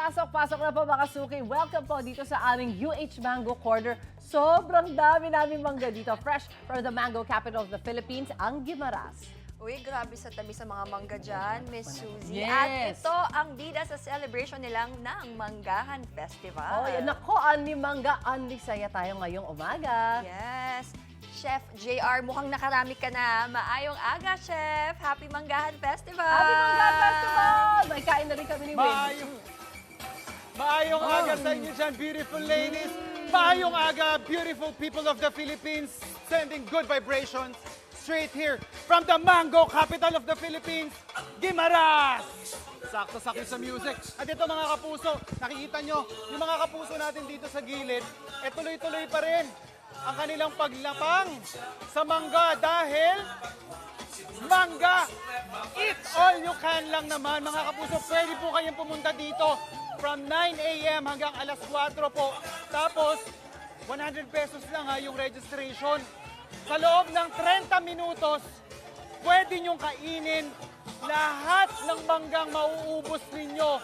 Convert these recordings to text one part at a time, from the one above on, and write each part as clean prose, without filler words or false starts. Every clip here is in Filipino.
Pasok na po mga suki. Welcome po dito sa aming UH Mango Corner. Sobrang dami namin mangga dito. Fresh from the mango capital of the Philippines, ang Guimaras. Uy, grabe sa tabi sa mga mangga dyan, Miss Suzy. Yes. At ito ang bida sa celebration nilang ng Manggahan Festival. Oh, yan. Nako, Anli Mangga, Anli Saya tayo ngayong umaga. Yes. Chef JR, mukhang nakarami ka na. Maayong aga, Chef. Happy Manggahan Festival! Happy Mangga Festival! May kain na rin kami ni Win. Maayong aga sa inyo dyan, beautiful ladies. Maayong aga, beautiful people of the Philippines. Sending good vibrations straight here from the mango capital of the Philippines, Guimaras. Sakto-sakto sa music. At ito mga kapuso, nakikita nyo, yung mga kapuso natin dito sa gilid, tuloy-tuloy pa rin ang kanilang paglapang sa mangga dahil mangga, eat all you can lang naman mga kapuso. Pwede po kayong pumunta dito from 9 a.m. hanggang alas 4 po. Tapos, 100 pesos lang yung registration. Sa loob ng 30 minutos, pwede nyong kainin lahat ng manggang mauubos ninyo.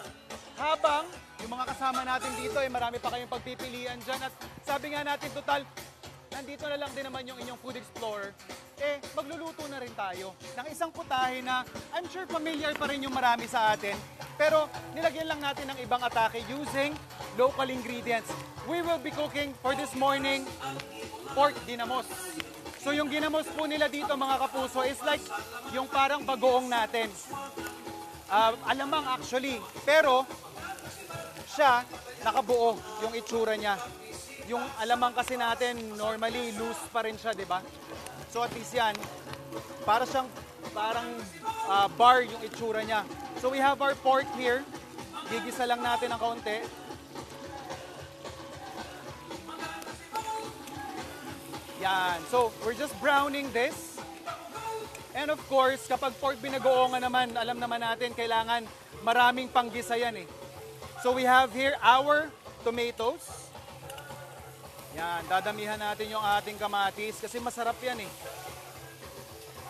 Habang yung mga kasama natin dito, marami pa kayong pagpipilian dyan. At sabi nga natin, total, nandito na lang din naman yung inyong food explorer. Magluluto na rin tayo ng isang putahe na I'm sure familiar pa rin yung marami sa atin. Pero nilagyan lang natin ng ibang atake using local ingredients. We will be cooking for this morning pork ginamos. So yung ginamos po nila dito mga kapuso is like yung parang bagoong natin. Alamang actually. Pero siya nakabuo yung itsura niya. Yung alamang kasi natin normally loose pa rin siya, di ba? So at least yan, para siyang parang bar yung itsura niya. So we have our pork here. Gigisa lang natin ng kaunti. Yan. So we're just browning this. And of course, kapag pork binagoongan naman, alam naman natin, kailangan maraming panggisa yan eh. So we have here our tomatoes. Yan, dadamihan natin yung ating kamatis kasi masarap yan eh.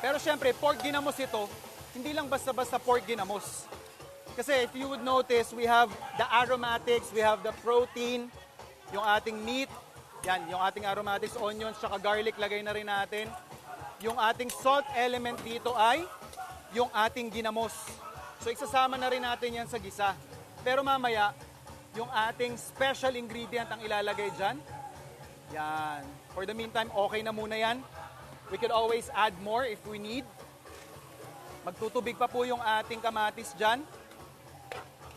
Pero syempre, pork ginamos ito, hindi lang basta-basta pork ginamos. Kasi if you would notice, we have the aromatics, we have the protein, yung ating meat, yan, yung ating aromatics, onions, tsaka garlic, lagay na rin natin. Yung ating salt element dito ay yung ating ginamos. So isasama na rin natin yan sa gisa. Pero mamaya, yung ating special ingredient ang ilalagay dyan. Yan. For the meantime, okay na muna yan. We could always add more if we need. Magtutubig pa po yung ating kamatis dyan.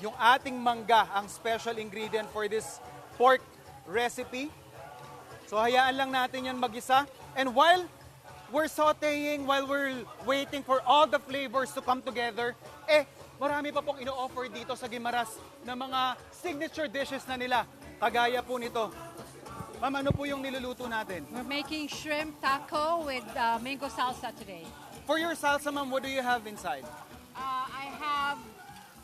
Yung ating mangga, ang special ingredient for this pork recipe. So hayaan lang natin yan mag-isa. And while we're sauteing, while we're waiting for all the flavors to come together, marami pa pong ino-offer dito sa Guimaras na mga signature dishes na nila. Kagaya po nito. Ma'am, ano po yung niluluto natin? We're making shrimp taco with mango salsa today. For your salsa, ma'am, what do you have inside? I have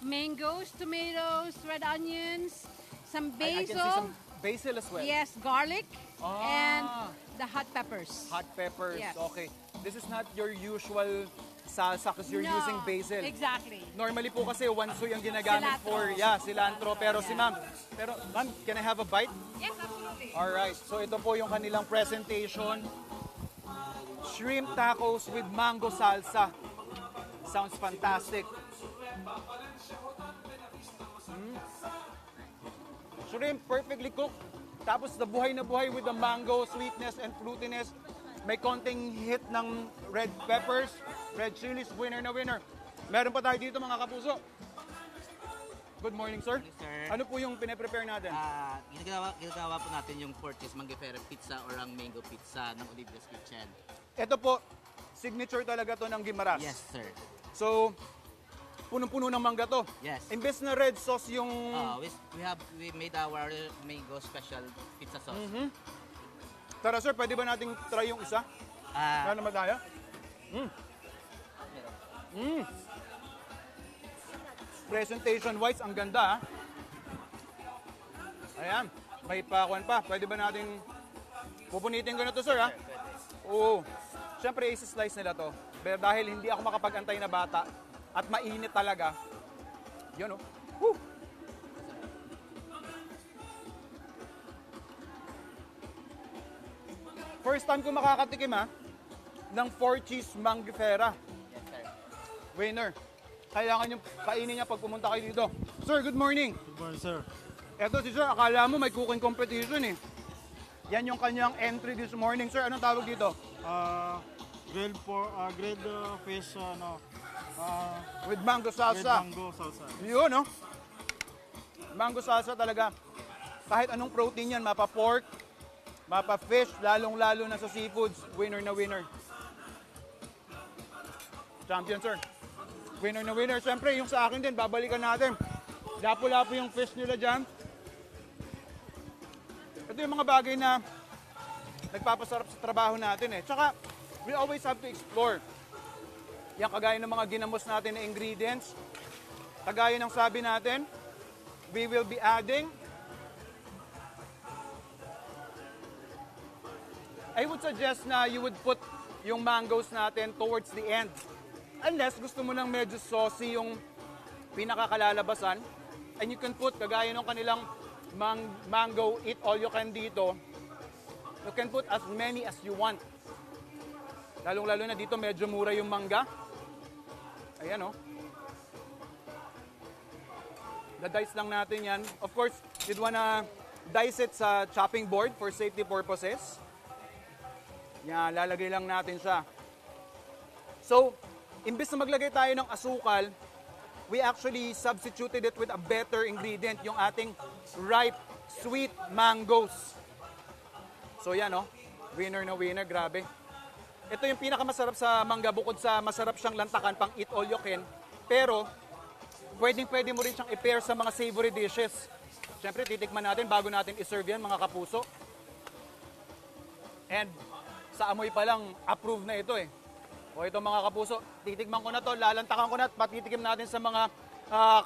mangoes, tomatoes, red onions, some I can see basil. some basil as well. Yes, garlic, Ah. and the hot peppers. Hot peppers. Yes. Okay. This is not your usual salsa because you're No, using basil. Exactly. Normally po kasi wansoy ang ginagamit Cilantro. for, cilantro. Pero si ma'am, ma'am, can I have a bite? Yes, absolutely. Alright, so ito po yung kanilang presentation. Shrimp tacos with mango salsa. Sounds fantastic. Shrimp perfectly cooked. Tapos na buhay with the mango sweetness and fruitiness. May konting hit ng red peppers, red chilies, winner na winner. Meron pa tayo dito mga kapuso. Good morning, sir. Yes, sir. Ano po yung pine-prepare natin? Ginagawa po natin yung Fortis Mangifera Pizza or ang Mango Pizza ng Olivia's Kitchen. Ito po, signature talaga to ng Guimaras. Yes, sir. So, punong-puno ng mangga to. Yes. Imbes na red sauce yung... We made our mango special pizza sauce. Tara sir, pwede ba nating try yung isa? Ano naman tayo? Presentation-wise, ang ganda Ayan, may pakuan pa. Pwede ba nating pupunitin ko na to sir Oo. Siyempre, isi-slice nila to. Pero dahil hindi ako makapag-antay na bata at mainit talaga, yun Woo! First time ko makakatikim ha, ng 4 cheese mangifera. Yes, sir. Winner. Kailangan yung kainin niya pag pumunta kayo dito. Sir, good morning. Good morning, sir. Eto si Sir, akala mo may cooking competition eh. Yan yung kanyang entry this morning. Sir, anong tawag dito? Grilled fish, With mango with salsa. mango salsa. Yun, no? Mango salsa talaga. Kahit anong protein yan, mapa-pork, mapa-fish, lalong-lalo na sa seafoods, winner na winner. Champion, sir. Winner na winner. Siyempre, yung sa akin din, babalikan natin. Lapo-lapo yung fish nila dyan. Ito yung mga bagay na nagpapasarap sa trabaho natin eh. Tsaka, we always have to explore. Yan kagaya ng mga ginamos natin na ingredients. Kagaya ng sabi natin, we will be adding, I would suggest na you would put yung mangoes natin towards the end. Unless gusto mo ng medyo saucy yung pinakakalalabasan. And you can put, kagaya ng kanilang mango eat all you can dito, you can put as many as you want. Lalong-lalo na dito medyo mura yung mangga. Ayan oh. Da-dice lang natin yan. Of course, you'd wanna dice it sa chopping board for safety purposes. Yan, lalagay lang natin siya. So, imbis na maglagay tayo ng asukal, we actually substituted it with a better ingredient, yung ating ripe, sweet mangoes. So yan oh, winner na winner, grabe. Ito yung pinakamasarap sa mangga bukod sa masarap siyang lantakan pang eat all you can. Pero, pwede mo rin siyang i-pair sa mga savory dishes. Siyempre, titikman natin bago natin i-serve yan, mga kapuso. And, sa amoy pa lang, approved na ito eh. O ito mga kapuso, titikman ko na to, lalantakan ko na at patitikim natin sa mga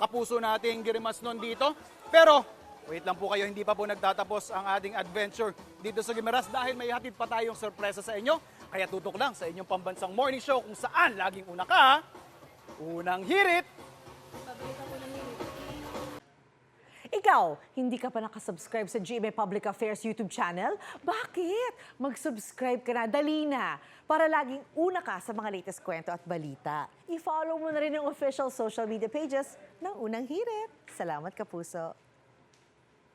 kapuso nating girimasnon dito. Pero, wait lang po kayo, hindi pa po nagtatapos ang ating adventure dito sa Guimaras dahil may hatid pa tayong sorpresa sa inyo. Kaya tutok lang sa inyong pambansang morning show kung saan laging una ka, unang hirit. Ikaw, hindi ka pa nakasubscribe sa GMA Public Affairs YouTube channel? Bakit? Mag-subscribe ka na, dali na, para laging una ka sa mga latest kwento at balita. I-follow mo na rin ang official social media pages ng Unang Hirit. Salamat, Kapuso.